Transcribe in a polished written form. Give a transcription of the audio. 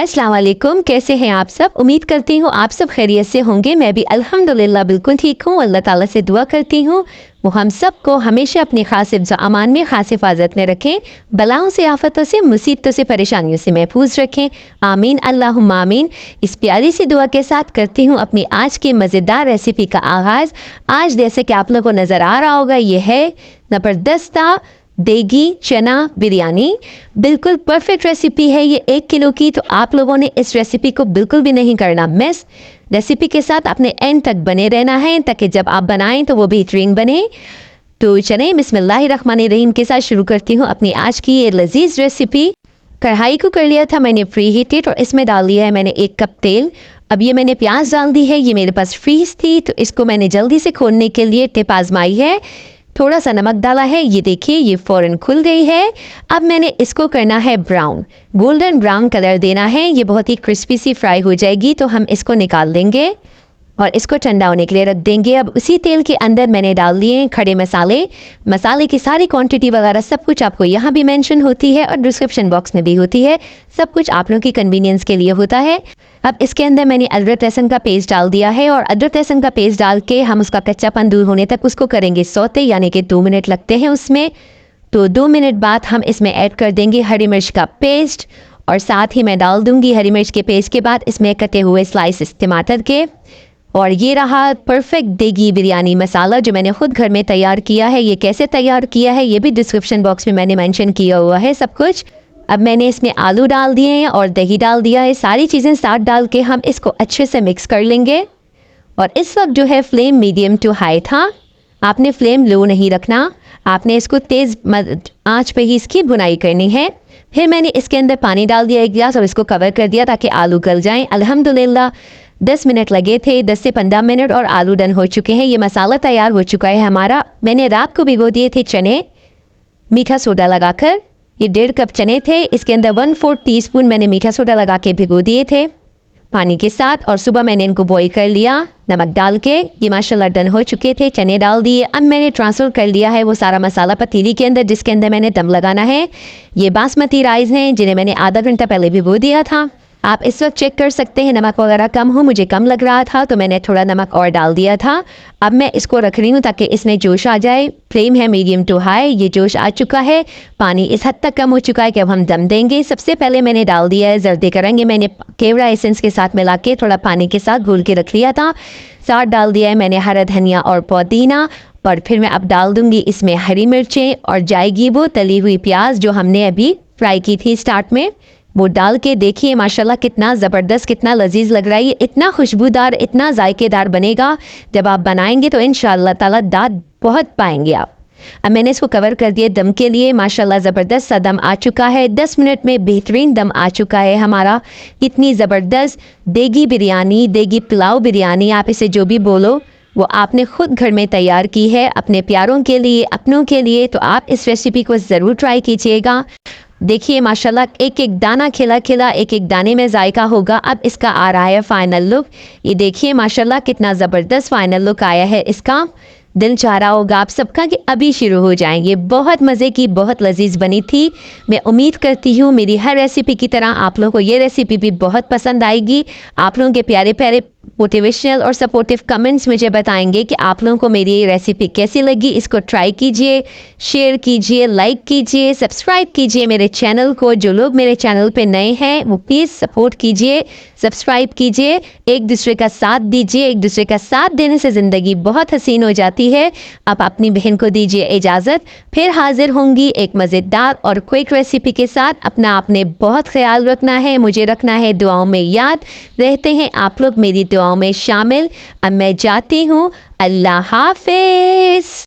अस्सलाम वालेकुम, कैसे हैं आप सब। उम्मीद करती हूँ आप सब खैरियत से होंगे। मैं भी अल्हम्दुलिल्लाह बिल्कुल ठीक हूँ। अल्लाह ताला से दुआ करती हूँ वो हम सब को हमेशा अपने खास हिफ्ज़ अमान में, खास हिफाजत में रखें, बलाओं से, आफतों से, मुसीबतों से, परेशानियों से महफूज रखें। आमीन अल्लाहुम्मा आमीन। इस प्यारी सी दुआ के साथ करती हूँ अपनी आज की मज़ेदार रेसिपी का आगाज़। आज जैसे कि आप लोगों को नज़र आ रहा होगा, ये है ज़बरदस्त देगी चना बिरयानी। बिल्कुल परफेक्ट रेसिपी है ये 1 किलो की। तो आप लोगों ने इस रेसिपी को बिल्कुल भी नहीं करना मिस। रेसिपी के साथ अपने एंड तक बने रहना है ताकि जब आप बनाएं तो वो बेहतरीन बने। तो चलें बिस्मिल्लाहिर्रहमानिर्रहीम के साथ शुरू करती हूँ अपनी आज की ये लजीज रेसिपी। कढ़ाई को कर लिया था मैंने प्री हीटेड और इसमें डाल दिया है मैंने 1 कप तेल। अब ये मैंने प्याज डाल दी है, ये मेरे पास फ्रीज थी तो इसको मैंने जल्दी से खोलने के लिए टिप आजमाई है। थोड़ा सा नमक डाला है, ये देखिए ये फ़ौरन खुल गई है। अब मैंने इसको करना है ब्राउन, गोल्डन ब्राउन कलर देना है। ये बहुत ही क्रिस्पी सी फ्राई हो जाएगी तो हम इसको निकाल देंगे और इसको ठंडा होने के लिए रख देंगे। अब उसी तेल के अंदर मैंने डाल दिए खड़े मसाले। मसाले की सारी क्वांटिटी वगैरह सब कुछ आपको यहाँ भी मेंशन होती है और डिस्क्रिप्शन बॉक्स में भी होती है। सब कुछ आप लोगों की कन्वीनियंस के लिए होता है। अब इसके अंदर मैंने अदरक लहसुन का पेस्ट डाल दिया है और अदरक लहसुन का पेस्ट डाल के हम उसका कच्चापन दूर होने तक उसको करेंगे सौते, यानी कि 2 मिनट लगते हैं उसमें। तो 2 मिनट बाद हम इसमें ऐड कर देंगे हरी मिर्च का पेस्ट और साथ ही मैं डाल दूंगी हरी मिर्च के पेस्ट के बाद इसमें कटे हुए स्लाइसेस टमाटर के। और ये रहा परफेक्ट देगी बिरयानी मसाला जो मैंने खुद घर में तैयार किया है। ये कैसे तैयार किया है ये भी डिस्क्रिप्शन बॉक्स में मैंने मेंशन किया हुआ है सब कुछ। अब मैंने इसमें आलू डाल दिए हैं और दही डाल दिया है। सारी चीज़ें साथ डाल के हम इसको अच्छे से मिक्स कर लेंगे। और इस वक्त जो है फ्लेम मीडियम टू हाई था, आपने फ्लेम लो नहीं रखना, आपने इसको तेज़ आंच पे ही इसकी बुनाई करनी है। फिर मैंने इसके अंदर पानी डाल दिया 1 गिलास और इसको कवर कर दिया ताकि आलू गल जाएं। अल्हम्दुलिल्लाह 10 मिनट लगे थे, 10 से 15 मिनट और आलू डन हो चुके हैं। ये मसाला तैयार हो चुका है हमारा। मैंने रात को भिगो दिए थे चने मीठा सोडा लगाकर। ये 1.5 कप चने थे, इसके अंदर 1/4 टीस्पून मैंने मीठा सोडा लगा के भिगो दिए थे पानी के साथ। और सुबह मैंने इनको बॉईल कर लिया नमक डाल के। ये माशाल्लाह डन हो चुके थे, चने डाल दिए। अब मैंने ट्रांसफ़र कर लिया है वो सारा मसाला पतीली के अंदर जिसके अंदर मैंने दम लगाना है। ये बासमती राइस हैं जिन्हें मैंने आधा घंटा पहले भिगो दिया था। आप इस वक्त चेक कर सकते हैं नमक वगैरह कम हो, मुझे कम लग रहा था तो मैंने थोड़ा नमक और डाल दिया था। अब मैं इसको रख रही हूँ ताकि इसमें जोश आ जाए। फ्लेम है मीडियम टू हाई। ये जोश आ चुका है, पानी इस हद तक कम हो चुका है कि अब हम दम देंगे। सबसे पहले मैंने डाल दिया है जर्दे का रंग। मैंने केवड़ा एसेंस के साथ मिला के थोड़ा पानी के साथ घोल के रख लिया था। साथ डाल दिया है मैंने हरा धनिया और पुदीना। और फिर मैं अब डाल दूंगी इसमें हरी मिर्चें और जाएगी वो तली हुई प्याज जो हमने अभी फ्राई की थी स्टार्ट में, वो डाल के देखिए माशाल्लाह कितना ज़बरदस्त, कितना लजीज लग रहा है। ये इतना खुशबूदार, इतना जायकेदार बनेगा। जब आप बनाएंगे तो इंशाअल्लाह ताला दाद बहुत पाएंगे आप। अब मैंने इसको कवर कर दिया दम के लिए। माशाल्लाह ज़बरदस्त सा दम आ चुका है। 10 मिनट में बेहतरीन दम आ चुका है हमारा। कितनी ज़बरदस्त देगी बिरयानी, देगी पुलाव बिरयानी, आप इसे जो भी बोलो, वो आपने खुद घर में तैयार की है अपने प्यारों के लिए, अपनों के लिए। तो आप इस रेसिपी को ज़रूर ट्राई कीजिएगा। देखिए माशाल्लाह एक एक दाना खिला खिला, एक एक दाने में जायका होगा। अब इसका आ रहा है फाइनल लुक। ये देखिए माशाल्लाह कितना ज़बरदस्त फाइनल लुक आया है इसका। दिल चाह रहा होगा आप सबका कि अभी शुरू हो जाएंगे। बहुत मज़े की, बहुत लजीज बनी थी। मैं उम्मीद करती हूँ मेरी हर रेसिपी की तरह आप लोगों को ये रेसिपी भी बहुत पसंद आएगी। आप लोगों के प्यारे प्यारे मोटिवेशनल और सपोर्टिव कमेंट्स मुझे बताएंगे कि आप लोगों को मेरी ये रेसिपी कैसी लगी। इसको ट्राई कीजिए, शेयर कीजिए, लाइक कीजिए, सब्सक्राइब कीजिए मेरे चैनल को। जो लोग मेरे चैनल पे नए हैं वो प्लीज़ सपोर्ट कीजिए, सब्सक्राइब कीजिए, एक दूसरे का साथ दीजिए। एक दूसरे का साथ देने से ज़िंदगी बहुत हसीन हो जाती है। आप अपनी बहन को दीजिए इजाज़त। फिर हाजिर होंगी एक मज़ेदार और क्विक रेसिपी के साथ। अपना आपने बहुत ख्याल रखना है, मुझे रखना है दुआओं में याद। रहते हैं आप लोग मेरी दुआओं में शामिल। अब मैं जाती हूँ, अल्लाह हाफिज़।